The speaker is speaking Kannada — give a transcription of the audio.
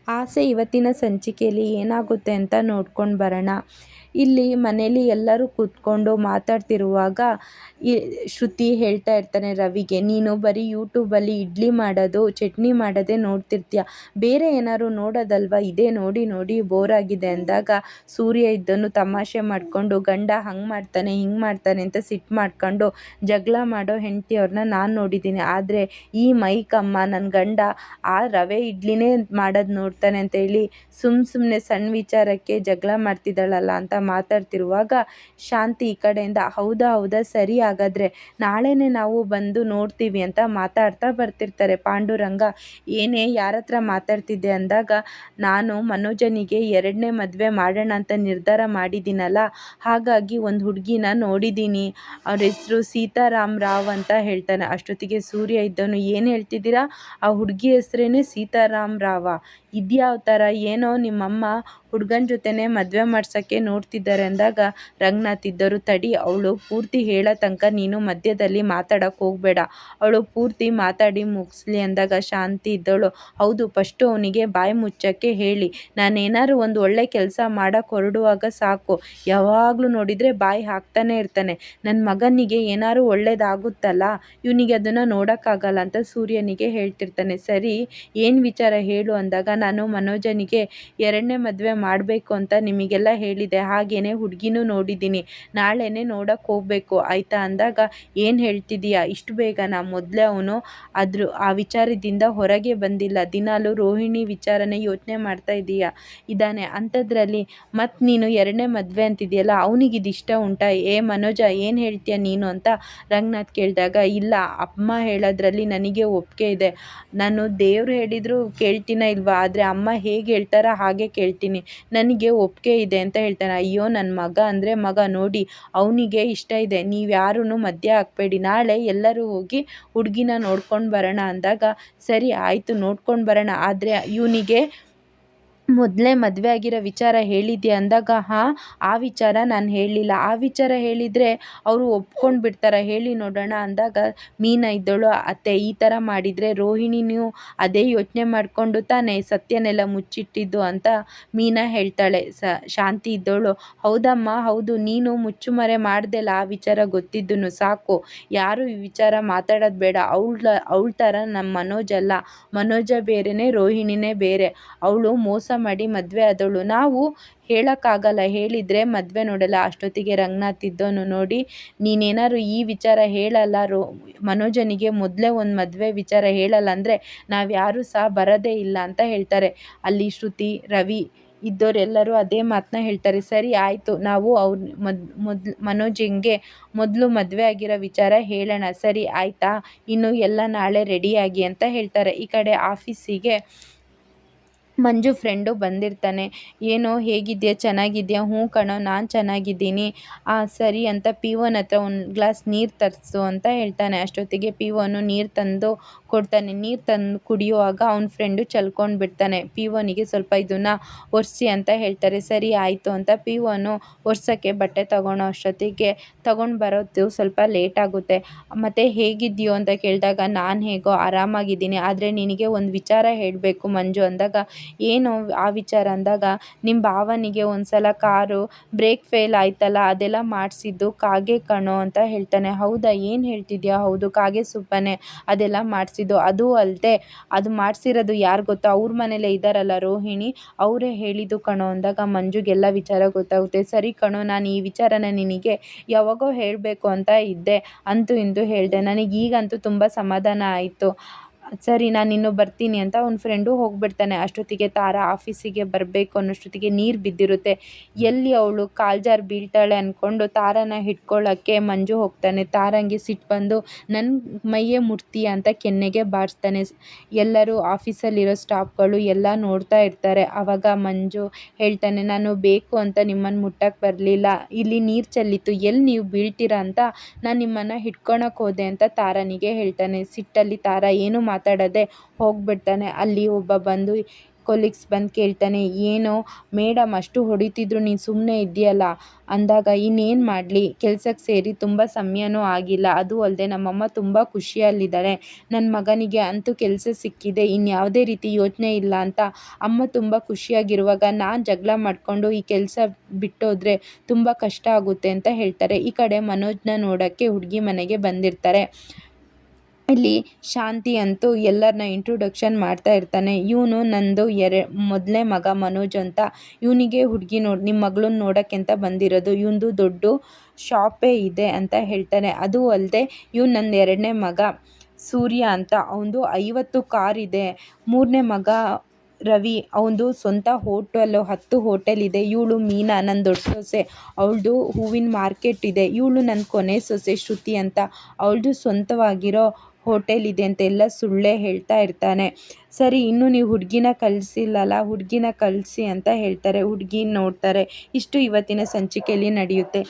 ಆಸೆ ಇವತ್ತಿನ ಸಂಚಿಕೆಯಲ್ಲಿ ಏನಾಗುತ್ತೆ ಅಂತ ನೋಡ್ಕೊಂಡು ಬರೋಣ. ಇಲ್ಲಿ ಮನೇಲಿ ಎಲ್ಲರೂ ಕೂತ್ಕೊಂಡು ಮಾತಾಡ್ತಿರುವಾಗ ಶ್ರುತಿ ಹೇಳ್ತಾ ಇರ್ತಾನೆ ರವಿಗೆ, ನೀನು ಬರೀ ಯೂಟ್ಯೂಬಲ್ಲಿ ಇಡ್ಲಿ ಮಾಡೋದು ಚಟ್ನಿ ಮಾಡೋದೇ ನೋಡ್ತಿರ್ತೀಯ, ಬೇರೆ ಏನಾದ್ರು ನೋಡೋದಲ್ವಾ, ಇದೇ ನೋಡಿ ನೋಡಿ ಬೋರ್ ಆಗಿದೆ ಅಂದಾಗ ಸೂರ್ಯ ಇದ್ದನು ತಮಾಷೆ ಮಾಡಿಕೊಂಡು ಗಂಡ ಹಂಗೆ ಮಾಡ್ತಾನೆ ಹಿಂಗೆ ಮಾಡ್ತಾನೆ ಅಂತ ಸಿಟ್ಟು ಮಾಡ್ಕೊಂಡು ಜಗಳ ಮಾಡೋ ಹೆಂಡತಿಯವ್ರನ್ನ ನಾನು ನೋಡಿದ್ದೀನಿ. ಆದರೆ ಈ ಮೈಕಮ್ಮ ನನ್ನ ಗಂಡ ಆ ರವೆ ಇಡ್ಲಿನೇ ಮಾಡೋದು ನೋಡ್ತಾನೆ ಅಂತ ಹೇಳಿ ಸುಮ್ಮನೆ ಸಣ್ಣ ವಿಚಾರಕ್ಕೆ ಜಗಳ ಮಾಡ್ತಿದ್ದಾಳಲ್ಲ ಅಂತ ಮಾತಾಡ್ತಿರುವಾಗ ಶಾಂತಿ ಈ ಕಡೆಯಿಂದ ಹೌದಾ ಸರಿ, ಹಾಗಾದರೆ ನಾಳೆನೇ ನಾವು ಬಂದು ನೋಡ್ತೀವಿ ಅಂತ ಮಾತಾಡ್ತಾ ಬರ್ತಿರ್ತಾರೆ. ಪಾಂಡುರಂಗ, ಏನೇ ಯಾರ ಹತ್ರ ಮಾತಾಡ್ತಿದ್ದೆ ಅಂದಾಗ, ನಾನು ಮನೋಜನಿಗೆ 2ನೇ ಮದುವೆ ಮಾಡೋಣ ಅಂತ ನಿರ್ಧಾರ ಮಾಡಿದ್ದೀನಲ್ಲ, ಹಾಗಾಗಿ ಒಂದು ಹುಡುಗಿನ ನೋಡಿದ್ದೀನಿ, ಅವ್ರ ಹೆಸರು ಸೀತಾರಾಮ್ ರಾವ್ ಅಂತ ಹೇಳ್ತಾನೆ. ಅಷ್ಟೊತ್ತಿಗೆ ಸೂರ್ಯ ಇದ್ದವನು, ಏನು ಹೇಳ್ತಿದ್ದೀರಾ, ಆ ಹುಡುಗಿ ಹೆಸರೇನೆ ಸೀತಾರಾಮ್ ರಾವ, ಇದ್ಯಾವ ಥರ, ಏನೋ ನಿಮ್ಮಮ್ಮ ಹುಡುಗನ ಜೊತೆನೇ ಮದುವೆ ಮಾಡ್ಸೋಕ್ಕೆ ನೋಡ್ತಿದ್ದಾರೆ ಅಂದಾಗ ರಂಗನಾಥ್ ಇದ್ದರು, ತಡಿ ಅವಳು ಪೂರ್ತಿ ಹೇಳೋ ತನಕ ನೀನು ಮಧ್ಯದಲ್ಲಿ ಮಾತಾಡೋಕ್ಕೆ ಹೋಗಬೇಡ, ಅವಳು ಪೂರ್ತಿ ಮಾತಾಡಿ ಮುಗಿಸ್ಲಿ ಅಂದಾಗ ಶಾಂತಿ ಇದ್ದವಳು, ಹೌದು ಫಸ್ಟು ಅವನಿಗೆ ಬಾಯಿ ಮುಚ್ಚೋಕ್ಕೆ ಹೇಳಿ, ನಾನೇನಾದ್ರು ಒಂದು ಒಳ್ಳೆ ಕೆಲಸ ಮಾಡೋಕ್ಕೆ ಹೊರಡುವಾಗ ಸಾಕು ಯಾವಾಗಲೂ ನೋಡಿದರೆ ಬಾಯಿ ಹಾಕ್ತಾನೆ ಇರ್ತಾನೆ, ನನ್ನ ಮಗನಿಗೆ ಏನಾದ್ರು ಒಳ್ಳೇದಾಗುತ್ತಲ್ಲ, ಇವನಿಗೆ ಅದನ್ನು ನೋಡೋಕ್ಕಾಗಲ್ಲ ಅಂತ ಸೂರ್ಯನಿಗೆ ಹೇಳ್ತಿರ್ತಾನೆ. ಸರಿ ಏನು ವಿಚಾರ ಹೇಳು ಅಂದಾಗ, ನಾನು ಮನೋಜನಿಗೆ 2ನೇ ಮದುವೆ ಮಾಡಬೇಕು ಅಂತ ನಿಮಗೆಲ್ಲ ಹೇಳಿದೆ, ಹಾಗೇನೆ ಹುಡುಗಿನೂ ನೋಡಿದ್ದೀನಿ, ನಾಳೆನೇ ನೋಡೋಕ್ಕೆ ಹೋಗಬೇಕು ಆಯಿತಾ ಅಂದಾಗ, ಏನು ಹೇಳ್ತಿದ್ದೀಯಾ ಇಷ್ಟು ಬೇಗನಾ, ಮೊದಲೇ ಅವನು ಆ ವಿಚಾರದಿಂದ ಹೊರಗೆ ಬಂದಿಲ್ಲ, ದಿನಾಲು ರೋಹಿಣಿ ವಿಚಾರನೇ ಯೋಚನೆ ಮಾಡ್ತಾ ಇದ್ದಾನೆ, ಅಂಥದ್ರಲ್ಲಿ ಮತ್ತು ನೀನು 2ನೇ ಮದುವೆ ಅಂತಿದೆಯಲ್ಲ, ಅವನಿಗಿದು ಇಷ್ಟ ಉಂಟಾ, ಮನೋಜ ಏನು ಹೇಳ್ತೀಯ ನೀನು ಅಂತ ರಂಗನಾಥ್ ಕೇಳಿದಾಗ, ಇಲ್ಲ ಅಮ್ಮ ಹೇಳೋದ್ರಲ್ಲಿ ನನಗೆ ಒಪ್ಪಿಗೆ ಇದೆ, ನಾನು ದೇವ್ರು ಹೇಳಿದ್ರು ಕೇಳ್ತೀನ ಇಲ್ವಾ, ಆದರೆ ಅಮ್ಮ ಹೇಗೆ ಹೇಳ್ತಾರ ಹಾಗೆ ಕೇಳ್ತೀನಿ, ನನಗೆ ಒಪ್ಪಿಗೆ ಇದೆ ಅಂತ ಹೇಳ್ತಾನೆ. ಅಯ್ಯೋ ನನ್ನ ಮಗ ಅಂದರೆ ಮಗ, ನೋಡಿ ಅವನಿಗೆ ಇಷ್ಟ ಇದೆ, ನೀವು ಯಾರೂ ಮಧ್ಯೆ ಹಾಕಬೇಡಿ, ನಾಳೆ ಎಲ್ಲರೂ ಹೋಗಿ ಹುಡುಗಿನ ನೋಡ್ಕೊಂಡು ಬರೋಣ ಅಂದಾಗ, ಸರಿ ಆಯಿತು ನೋಡ್ಕೊಂಡು ಬರೋಣ, ಆದರೆ ಇವನಿಗೆ ಮೊದಲೇ ಮದುವೆ ಆಗಿರೋ ವಿಚಾರ ಹೇಳಿದ್ಯಾ ಅಂದಾಗ, ಹಾಂ ಆ ವಿಚಾರ ನಾನು ಹೇಳಲಿಲ್ಲ, ಆ ವಿಚಾರ ಹೇಳಿದರೆ ಅವರು ಒಪ್ಕೊಂಡು ಬಿಡ್ತಾರೆ, ಹೇಳಿ ನೋಡೋಣ ಅಂದಾಗ ಮೀನಾ ಇದ್ದಳು, ಅತ್ತೆ ಈ ಥರ ಮಾಡಿದರೆ ರೋಹಿಣಿನೂ ಅದೇ ಯೋಚನೆ ಮಾಡಿಕೊಂಡು ತಾನೇ ಸತ್ಯನೆಲ್ಲ ಮುಚ್ಚಿಟ್ಟಿದ್ದು ಅಂತ ಮೀನಾ ಹೇಳ್ತಾಳೆ. ಶಾಂತಿ ಇದ್ದವಳು, ಹೌದಮ್ಮ ಹೌದು, ನೀನು ಮುಚ್ಚುಮರೆ ಮಾಡ್ದೆಲ್ಲ ಆ ವಿಚಾರ ಗೊತ್ತಿದ್ದು ಸಾಕು, ಯಾರು ಈ ವಿಚಾರ ಮಾತಾಡೋದು ಬೇಡ, ಅವಳ ಥರ ನಮ್ಮ ಮನೋಜ್ ಅಲ್ಲ, ಮನೋಜ ಬೇರೆನೇ ರೋಹಿಣಿನೇ ಬೇರೆ, ಅವಳು ಮೋಸ ಮಾಡಿ ಮದುವೆ ಆದವಳು, ನಾವು ಹೇಳೋಕ್ಕಾಗಲ್ಲ, ಹೇಳಿದರೆ ಮದುವೆ ನೋಡಲ್ಲ. ಅಷ್ಟೊತ್ತಿಗೆ ರಂಗನಾಥ್ ಇದ್ದವನು, ನೋಡಿ ನೀನೇನಾದ್ರು ಈ ವಿಚಾರ ಹೇಳಲ್ಲ, ಮನೋಜನಿಗೆ ಮೊದಲೇ ಒಂದು ಮದುವೆ ವಿಚಾರ ಹೇಳಲ್ಲ ಅಂದರೆ ನಾವು ಯಾರೂ ಸಹ ಬರೋದೇ ಇಲ್ಲ ಅಂತ ಹೇಳ್ತಾರೆ. ಅಲ್ಲಿ ಶ್ರುತಿ ರವಿ ಇದ್ದವರೆಲ್ಲರೂ ಅದೇ ಮಾತನ್ನ ಹೇಳ್ತಾರೆ. ಸರಿ ಆಯಿತು, ನಾವು ಮನೋಜಿಂಗೆ ಮೊದಲು ಮದುವೆ ಆಗಿರೋ ವಿಚಾರ ಹೇಳೋಣ, ಸರಿ ಆಯಿತಾ, ಇನ್ನು ಎಲ್ಲ ನಾಳೆ ರೆಡಿಯಾಗಿ ಅಂತ ಹೇಳ್ತಾರೆ. ಈ ಕಡೆ ಆಫೀಸಿಗೆ ಮಂಜು ಫ್ರೆಂಡು ಬಂದಿರ್ತಾನೆ. ಏನೋ ಹೇಗಿದೆಯಾ, ಚೆನ್ನಾಗಿದೆಯಾ, ಹ್ಞೂ ಕಣೋ ನಾನು ಚೆನ್ನಾಗಿದ್ದೀನಿ, ಸರಿ ಅಂತ ಪಿವನ್ ಹತ್ರ ಒಂದು ಗ್ಲಾಸ್ ನೀರು ತರಿಸು ಅಂತ ಹೇಳ್ತಾನೆ. ಅಷ್ಟೊತ್ತಿಗೆ ಪಿವನು ನೀರು ತಂದು ಕೊಡ್ತಾನೆ. ನೀರು ತಂದು ಕುಡಿಯುವಾಗ ಅವನ ಫ್ರೆಂಡು ಚಲ್ಕೊಂಡು ಬಿಡ್ತಾನೆ. ಪಿವನಿಗೆ ಸ್ವಲ್ಪ ಇದನ್ನು ಒರೆಸಿ ಅಂತ ಹೇಳ್ತಾರೆ. ಸರಿ ಆಯಿತು ಅಂತ ಪಿವನು ಒರ್ಸೋಕ್ಕೆ ಬಟ್ಟೆ ತಗೊಳ್ಳೋ ಅಷ್ಟೊತ್ತಿಗೆ ತಗೊಂಡು ಬರೋದು ಸ್ವಲ್ಪ ಲೇಟ್ ಆಗುತ್ತೆ. ಮತ್ತು ಹೇಗಿದೆಯೋ ಅಂತ ಕೇಳಿದಾಗ, ನಾನು ಹೇಗೋ ಆರಾಮಾಗಿದ್ದೀನಿ, ಆದರೆ ನಿನಗೆ ಒಂದು ವಿಚಾರ ಹೇಳಬೇಕು ಮಂಜು ಅಂದಾಗ, ಏನು ಆ ವಿಚಾರ ಅಂದಾಗ, ನಿಮ್ಮ ಭಾವನಿಗೆ ಒಂದು ಸಲ ಕಾರು ಬ್ರೇಕ್ ಫೇಲ್ ಆಯ್ತಲ್ಲ, ಅದೆಲ್ಲ ಮಾಡಿಸಿದ್ದು ಕಾಗೆ ಕಣೋ ಅಂತ ಹೇಳ್ತಾನೆ. ಹೌದಾ, ಏನು ಹೇಳ್ತಿದ್ಯಾ, ಹೌದು ಕಾಗೆ ಸುಬ್ಬನೇ ಅದೆಲ್ಲ ಮಾಡಿಸಿದ್ದು, ಅದು ಅಲ್ಲದೆ ಅದು ಮಾಡಿಸಿರೋದು ಯಾರು ಗೊತ್ತಾ, ಅವ್ರ ಮನೇಲೇ ಇದ್ದಾರಲ್ಲ ರೋಹಿಣಿ, ಅವರೇ ಹೇಳಿದ್ದು ಕಣೋ ಅಂದಾಗ ಮಂಜುಗೆಲ್ಲ ವಿಚಾರ ಗೊತ್ತಾಗುತ್ತೆ. ಸರಿ ಕಣೋ, ನಾನು ಈ ವಿಚಾರನ ನಿನಗೆ ಯಾವಾಗೋ ಹೇಳಬೇಕು ಅಂತ ಇದ್ದೆ, ಅಂತೂ ಇಂದು ಹೇಳಿದೆ, ನನಗೀಗಂತೂ ತುಂಬ ಸಮಾಧಾನ ಆಯಿತು, ಸರಿ ನಾನು ಇನ್ನೂ ಬರ್ತೀನಿ ಅಂತ ಅವ್ನ ಫ್ರೆಂಡು ಹೋಗ್ಬಿಡ್ತಾನೆ. ಅಷ್ಟೊತ್ತಿಗೆ ತಾರಾ ಆಫೀಸಿಗೆ ಬರಬೇಕು ಅನ್ನೋಷ್ಟೊತ್ತಿಗೆ ನೀರು ಬಿದ್ದಿರುತ್ತೆ. ಎಲ್ಲಿ ಅವಳು ಕಾಲ್ಜಾರ್ ಬೀಳ್ತಾಳೆ ಅಂದ್ಕೊಂಡು ತಾರಾನ ಹಿಡ್ಕೊಳ್ಳೋಕ್ಕೆ ಮಂಜು ಹೋಗ್ತಾನೆ. ತಾರಂಗೆ ಸಿಟ್ಟು ಬಂದು, ನನ್ನ ಮೈಯೇ ಮುಟ್ತೀಯ ಅಂತ ಕೆನ್ನೆಗೆ ಬಾರಿಸ್ತಾನೆ. ಎಲ್ಲರೂ ಆಫೀಸಲ್ಲಿರೋ ಸ್ಟಾಫ್ಗಳು ಎಲ್ಲ ನೋಡ್ತಾ ಇರ್ತಾರೆ. ಆವಾಗ ಮಂಜು ಹೇಳ್ತಾನೆ, ನಾನು ಬೇಕು ಅಂತ ನಿಮ್ಮನ್ನು ಮುಟ್ಟಕ್ಕೆ ಬರಲಿಲ್ಲ, ಇಲ್ಲಿ ನೀರು ಚೆಲ್ಲಿತ್ತು, ಎಲ್ಲಿ ನೀವು ಬೀಳ್ತೀರಾ ಅಂತ ನಾನು ನಿಮ್ಮನ್ನು ಹಿಡ್ಕೊಳಕ್ಕೆ ಹೋದೆ ಅಂತ ತಾರನಿಗೆ ಹೇಳ್ತಾನೆ. ಸಿಟ್ಟಲ್ಲಿ ತಾರ ಏನು ಮಾತಾಡದೆ ಹೋಗ್ಬಿಡ್ತಾನೆ. ಅಲ್ಲಿ ಒಬ್ಬ ಬಂದು, ಕೊಲೀಗ್ಸ್ ಬಂದು ಕೇಳ್ತಾನೆ, ಏನೋ ಮೇಡಮ್ ಅಷ್ಟು ಹೊಡಿತಿದ್ರು ನೀನು ಸುಮ್ಮನೆ ಇದೆಯಲ್ಲ ಅಂದಾಗ ಇನ್ನೇನು ಮಾಡಲಿ, ಕೆಲ್ಸಕ್ಕೆ ಸೇರಿ ತುಂಬ ಸಮಯನೂ ಆಗಿಲ್ಲ. ಅದು ಅಲ್ಲದೆ ನಮ್ಮಮ್ಮ ತುಂಬ ಖುಷಿಯಲ್ಲಿದ್ದಾಳೆ, ನನ್ನ ಮಗನಿಗೆ ಅಂತೂ ಕೆಲಸ ಸಿಕ್ಕಿದೆ, ಇನ್ಯಾವುದೇ ರೀತಿ ಯೋಚನೆ ಇಲ್ಲ ಅಂತ ಅಮ್ಮ ತುಂಬ ಖುಷಿಯಾಗಿರುವಾಗ ನಾನು ಜಗಳ ಮಾಡಿಕೊಂಡು ಈ ಕೆಲಸ ಬಿಟ್ಟೋದ್ರೆ ತುಂಬ ಕಷ್ಟ ಆಗುತ್ತೆ ಅಂತ ಹೇಳ್ತಾರೆ. ಈ ಕಡೆ ಮನೋಜ್ನ ನೋಡೋಕ್ಕೆ ಹುಡುಗಿ ಮನೆಗೆ ಬಂದಿರ್ತಾರೆ. ಇಲ್ಲಿ ಶಾಂತಿ ಅಂತೂ ಎಲ್ಲರನ್ನ ಇಂಟ್ರೊಡಕ್ಷನ್ ಮಾಡ್ತಾ ಇರ್ತಾನೆ. ಇವನು ನಂದು ಮೊದಲನೇ ಮಗ ಮನೋಜ್ ಅಂತ. ಇವನಿಗೆ ಹುಡುಗಿ ನಿಮ್ಮ ಮಗಳನ್ನ ನೋಡೋಕ್ಕೆ ಅಂತ ಬಂದಿರೋದು, ಇವಂದು ದೊಡ್ಡ ಶಾಪೇ ಇದೆ ಅಂತ ಹೇಳ್ತಾನೆ. ಅದು ಅಲ್ಲದೆ ಇವನು ನನ್ನ ಎರಡನೇ ಮಗ ಸೂರ್ಯ ಅಂತ, ಅವನದು 50 ಕಾರ್ ಇದೆ. ಮೂರನೇ ಮಗ ರವಿ, ಅವನದು ಸ್ವಂತ 10 ಹೋಟೆಲ್ ಇದೆ. ಇವಳು ಮೀನಾ ನನ್ನ ದೊಡ್ಡ ಸೊಸೆ, ಅವಳದು ಹೂವಿನ ಮಾರ್ಕೆಟ್ ಇದೆ. ಇವಳು ನನ್ನ ಕೊನೆ ಸೊಸೆ ಶ್ರುತಿ ಅಂತ, ಅವಳದು ಸ್ವಂತವಾಗಿರೋ ಹೋಟೆಲ್ ಇದೆ ಅಂತ ಎಲ್ಲ ಸುಳ್ಳೇ ಹೇಳ್ತಾ ಇರ್ತಾನೆ. ಸರಿ, ಇನ್ನೂ ನೀವು ಹುಡುಗಿನ ಕಳಿಸಿಲ್ಲಲ್ಲ, ಹುಡುಗಿನ ಕಳಿಸಿ ಅಂತ ಹೇಳ್ತಾರೆ. ಹುಡುಗಿ ನೋಡ್ತಾರೆ. ಇಷ್ಟು ಇವತ್ತಿನ ಸಂಚಿಕೆಯಲ್ಲಿ ನಡೆಯುತ್ತೆ.